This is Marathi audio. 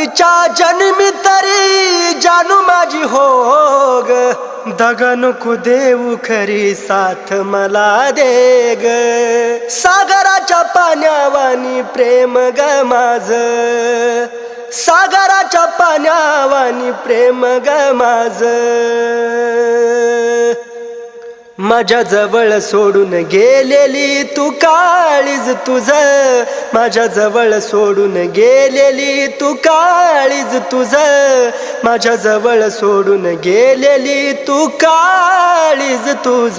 आधीच्या जन्मी तरी जानू माझी होग, दगा नको देऊ खरी साथ मला दे ग. सागराच्या पाण्यावानी प्रेम ग माझ, सागराच्या पाण्यावानी प्रेम ग माझ. माझ्या जवळ सोडून गेलेली तू काळीज तुझ, माझ्या जवळ सोडून गेलेली तू काळीज तुझ, माझ्या जवळ सोडून गेलेली तू काळीज तुझ.